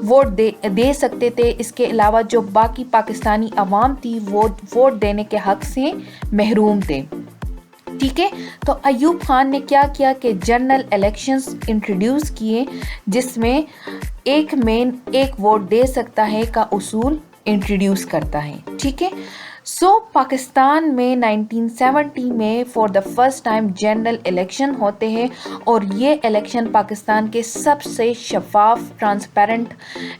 Vote دے سکتے تھے. اس کے علاوہ جو باقی پاکستانی عوام تھی وہ ووٹ دینے کے حق سے محروم تھے. ٹھیک ہے. تو ایوب خان نے کیا کیا کہ جنرل الیکشنز انٹروڈیوس کیے جس میں ایک مین ایک ووٹ دے سکتا ہے کا اصول انٹروڈیوس کرتا ہے. ٹھیک ہے. پاکستان میں 1970 میں for the first time general election ہوتے ہیں اور یہ الیکشن پاکستان کے سب سے شفاف ٹرانسپیرنٹ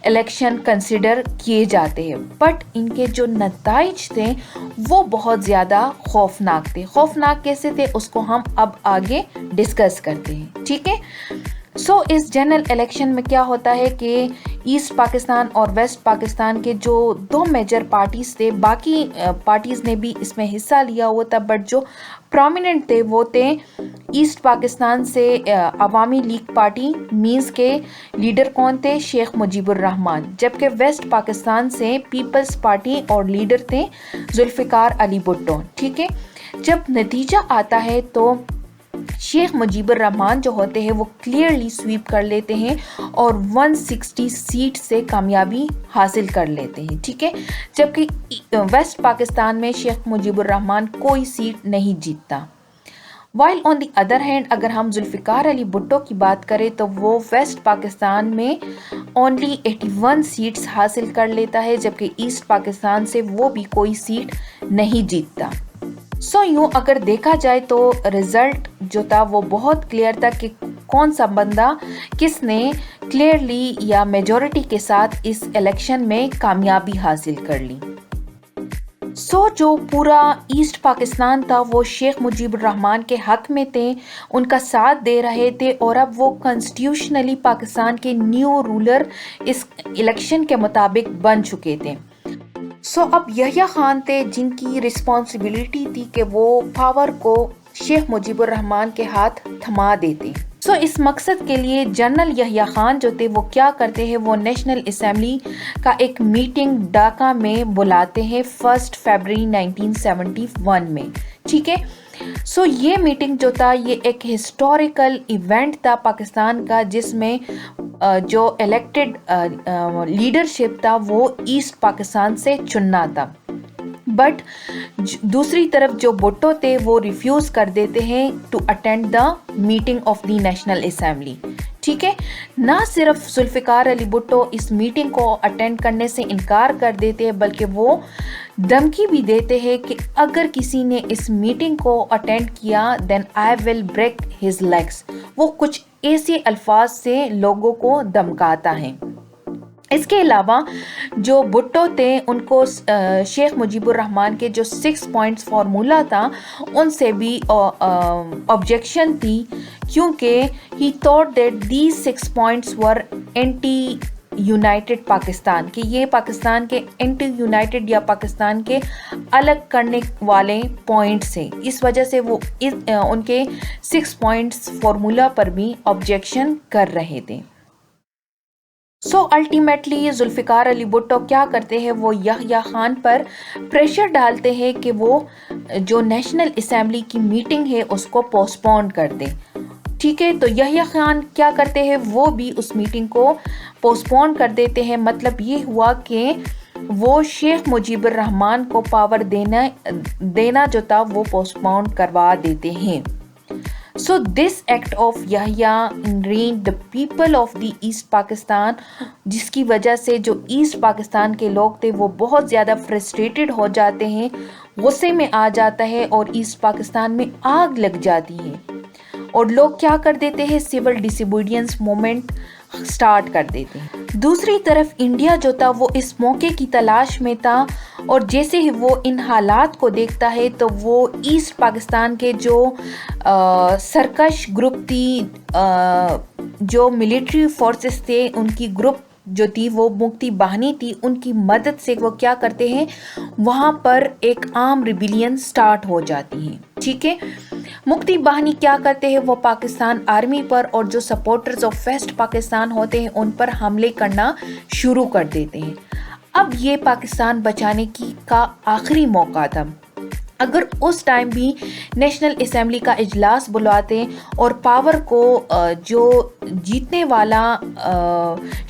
الیکشن کنسیڈر کیے جاتے ہیں. بٹ ان کے جو نتائج تھے وہ بہت زیادہ خوفناک تھے. خوفناک کیسے تھے اس کو ہم اب آگے ڈسکس کرتے ہیں. ٹھیک ہے. اس جنرل الیکشن میں کیا ہوتا ہے کہ ایسٹ پاکستان اور ویسٹ پاکستان کے جو دو میجر پارٹیز تھے, باقی پارٹیز نے بھی اس میں حصہ لیا ہوا تھا, بٹ جو پرومیننٹ تھے وہ تھے ایسٹ پاکستان سے عوامی لیگ پارٹی, مینز کے لیڈر کون تھے, شیخ مجیب الرحمان, جبکہ ویسٹ پاکستان سے پیپلز پارٹی اور لیڈر تھے ذوالفقار علی بھٹو. ٹھیک ہے. جب نتیجہ آتا ہے تو شیخ مجیب الرحمان جو ہوتے ہیں وہ کلیئرلی سویپ کر لیتے ہیں اور 160 سیٹ سے کامیابی حاصل کر لیتے ہیں. ٹھیک ہے. جبکہ ویسٹ پاکستان میں شیخ مجیب الرحمان کوئی سیٹ نہیں جیتتا. While on the other hand اگر ہم ذوالفقار علی بھٹو کی بات کریں تو وہ ویسٹ پاکستان میں اونلی 81 سیٹس حاصل کر لیتا ہے, جبکہ ایسٹ پاکستان سے وہ بھی کوئی سیٹ نہیں جیتتا. یوں اگر دیکھا جائے تو رزلٹ جو تھا وہ بہت کلیئر تھا کہ کون سا بندہ کس نے کلیئرلی یا میجورٹی کے ساتھ اس الیکشن میں کامیابی حاصل کر لی. جو پورا ایسٹ پاکستان تھا وہ شیخ مجیب الرحمان کے حق میں تھے, ان کا ساتھ دے رہے تھے, اور اب وہ کنسٹیٹیوشنلی پاکستان کے نیو رولر اس الیکشن کے مطابق بن چکے تھے. اب یحییٰ خان تھے جن کی رسپانسبلٹی تھی کہ وہ پاور کو شیخ مجیب الرحمان کے ہاتھ تھما دیتے. اس مقصد کے لیے جنرل یحییٰ خان جو تھے وہ کیا کرتے ہیں, وہ نیشنل اسمبلی کا ایک میٹنگ ڈھاکہ میں بلاتے ہیں 1 فروری 1971 میں. ٹھیک ہے. یہ میٹنگ جو تھا یہ ایک ہسٹوریکل ایونٹ تھا پاکستان کا, جس میں جو الیکٹڈ لیڈرشپ تھا وہ ایسٹ پاکستان سے چننا تھا. بٹ دوسری طرف جو بھٹو تھے وہ ریفیوز کر دیتے ہیں to attend the meeting of the National Assembly. ٹھیک ہے. نہ صرف ذوالفقار علی بھٹو اس میٹنگ کو اٹینڈ کرنے سے انکار کر دیتے ہیں, بلکہ وہ دھمکی بھی دیتے ہیں کہ اگر کسی نے اس میٹنگ کو اٹینڈ کیا دین آئی ول بریک ہز لیگس. وہ کچھ ایسے الفاظ سے لوگوں کو دھمکاتا ہے. اس کے علاوہ جو بھٹو تھے ان کو شیخ مجیب الرحمان کے جو 6 پوائنٹس فارمولا تھا ان سے بھی آبجیکشن تھی, کیونکہ he thought that these 6 points were anti United Pakistan, کہ یہ پاکستان کے اینٹی یونائٹڈ یا پاکستان کے الگ کرنے والے پوائنٹس ہیں. اس وجہ سے وہ ان کے 6 پوائنٹس فارمولا پر بھی آبجیکشن کر رہے تھے. الٹیمیٹلی ذوالفقار علی بھٹو کیا کرتے ہیں, وہ یحییٰ خان پر پریشر ڈالتے ہیں کہ وہ جو نیشنل اسمبلی کی میٹنگ ہے اس کو پوسٹ پون کر دیں. ٹھیک ہے. تو یحییٰ خان کیا کرتے ہیں, وہ بھی اس میٹنگ کو پوسٹ پون کر دیتے ہیں. مطلب یہ ہوا کہ وہ شیخ مجیب الرحمان کو پاور دینا جو تھا وہ پوسٹ پون کروا دیتے ہیں. this act of Yahya enraged the people of the East Pakistan, جس کی وجہ سے جو ایسٹ پاکستان کے لوگ تھے وہ بہت زیادہ فرسٹریٹڈ ہو جاتے ہیں, غصے میں آ جاتا ہے اور ایسٹ پاکستان میں آگ لگ جاتی ہے, اور لوگ کیا کر دیتے ہیں, سول ڈس اوبیڈینس موومنٹ سٹارٹ کر دیتے ہیں. دوسری طرف انڈیا جو تھا وہ اس موقع کی تلاش میں تھا, اور جیسے ہی وہ ان حالات کو دیکھتا ہے تو وہ ایسٹ پاکستان کے جو سرکش گروپ تھی, جو ملٹری فورسز تھے ان کی گروپ جو تھی وہ مکتی باہنی تھی, ان کی مدد سے وہ کیا کرتے ہیں, وہاں پر ایک عام ریبیلین سٹارٹ ہو جاتی ہے. ٹھیک ہے. مکتی باہنی کیا کرتے ہیں, وہ پاکستان آرمی پر اور جو سپورٹرز آف ویسٹ پاکستان ہوتے ہیں ان پر حملے کرنا شروع کر دیتے ہیں. اب یہ پاکستان بچانے کا آخری موقع تھا. اگر اس ٹائم بھی نیشنل اسمبلی کا اجلاس بلاتے اور پاور کو جو جیتنے والا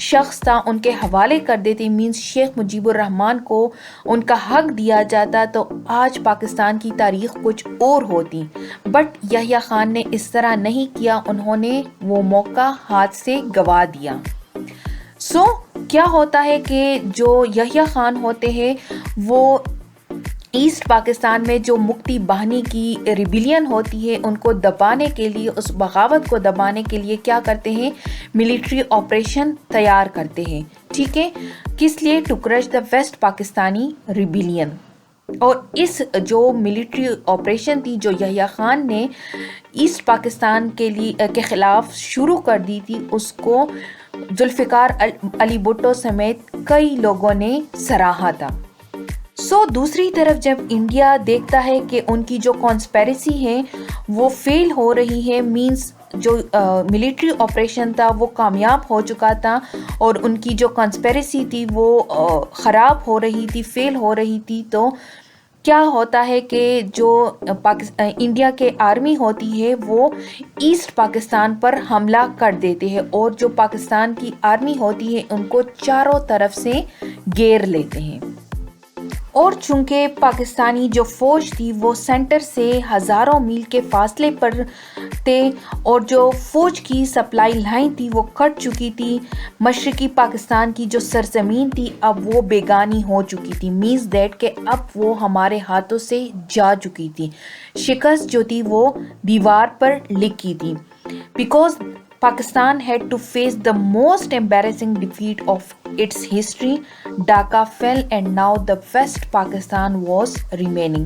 شخص تھا ان کے حوالے کر دیتے، مینس شیخ مجیب الرحمان کو ان کا حق دیا جاتا، تو آج پاکستان کی تاریخ کچھ اور ہوتی. بٹ یحییٰ خان نے اس طرح نہیں کیا، انہوں نے وہ موقع ہاتھ سے گوا دیا. کیا ہوتا ہے کہ جو یحییٰ خان ہوتے ہیں وہ ایسٹ پاکستان میں جو مکتی باہنی کی ریبیلین ہوتی ہے ان کو دبانے کے لیے، اس بغاوت کو دبانے کے لیے کیا کرتے ہیں، ملٹری آپریشن تیار کرتے ہیں. ٹھیک ہے، کس لیے؟ To crush the West Pakistani rebellion. اور اس جو ملٹری آپریشن تھی جو یحییٰ خان نے ایسٹ پاکستان کے خلاف شروع کر دی تھی، اس کو ذوالفقار علی بھٹو سمیت کئی لوگوں نے سراہا تھا. دوسری طرف جب انڈیا دیکھتا ہے کہ ان کی جو کانسپیریسی ہے وہ فیل ہو رہی ہے، مینس جو ملٹری آپریشن تھا وہ کامیاب ہو چکا تھا اور ان کی جو کانسپیریسی تھی وہ خراب ہو رہی تھی، فیل ہو رہی تھی، تو کیا ہوتا ہے کہ جو انڈیا کے آرمی ہوتی ہے وہ ایسٹ پاکستان پر حملہ کر دیتے ہیں اور جو پاکستان کی آرمی ہوتی ہے ان کو چاروں طرف سے گھیر لیتے ہیں. اور چونکہ پاکستانی جو فوج تھی وہ سینٹر سے ہزاروں میل کے فاصلے پر تھے اور جو فوج کی سپلائی لائن تھی وہ کٹ چکی تھی، مشرقی پاکستان کی جو سرزمین تھی اب وہ بیگانی ہو چکی تھی، مینز دیٹ کہ اب وہ ہمارے ہاتھوں سے جا چکی تھی. شکست جو تھی وہ دیوار پر لکھی تھی. Because Pakistan had to face the most embarrassing defeat of its history. Dhaka fell and now the West Pakistan was remaining.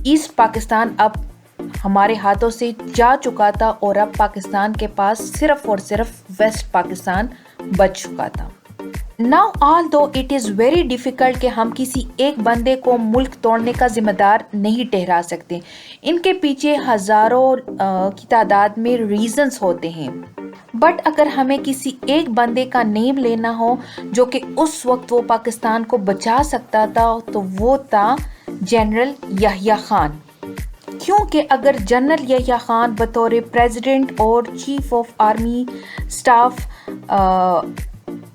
East Pakistan اب ہمارے ہاتھوں سے جا چکا تھا اور اب پاکستان کے پاس صرف اور صرف ویسٹ پاکستان بچ چکا تھا. Now although it is very difficult کہ ہم کسی ایک بندے کو ملک توڑنے کا ذمہ دار نہیں ٹھہرا سکتے، ان کے پیچھے ہزاروں کی تعداد میں ریزنز ہوتے ہیں. بٹ اگر ہمیں کسی ایک بندے کا نیم لینا ہو جو کہ اس وقت وہ پاکستان کو بچا سکتا تھا تو وہ تھا جنرل یحییٰ خان. کیونکہ اگر جنرل یحییٰ خان بطور پریزیڈنٹ اور chief of army staff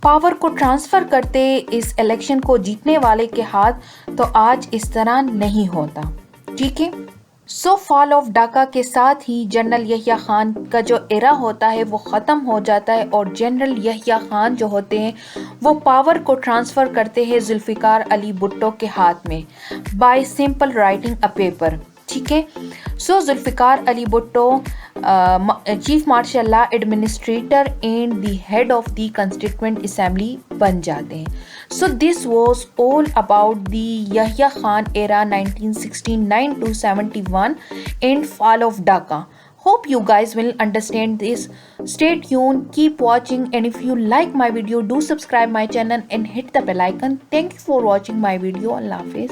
power کو ٹرانسفر کرتے اس الیکشن کو جیتنے والے کے ہاتھ، تو آج اس طرح نہیں ہوتا. ٹھیک ہے، فال آف ڈھاکہ کے ساتھ ہی جنرل یحییٰ خان کا جو ایرا ہوتا ہے وہ ختم ہو جاتا ہے اور جنرل یحییٰ خان جو ہوتے ہیں وہ پاور کو ٹرانسفر کرتے ہیں ذوالفقار علی بھٹو کے ہاتھ میں by simple writing a paper. ٹھیک ہے، Zulfikar Ali Bhutto chief martial law administrator and the head of the constituent assembly بن جاتے ہیں. This was all about the Yahya Khan era 1969 to 71 and fall of Dhaka. Hope you guys will understand this. Stay tuned, keep watching, and if you like my video, do subscribe my channel and hit the bell icon. Thank you for watching my video. Allah Hafiz.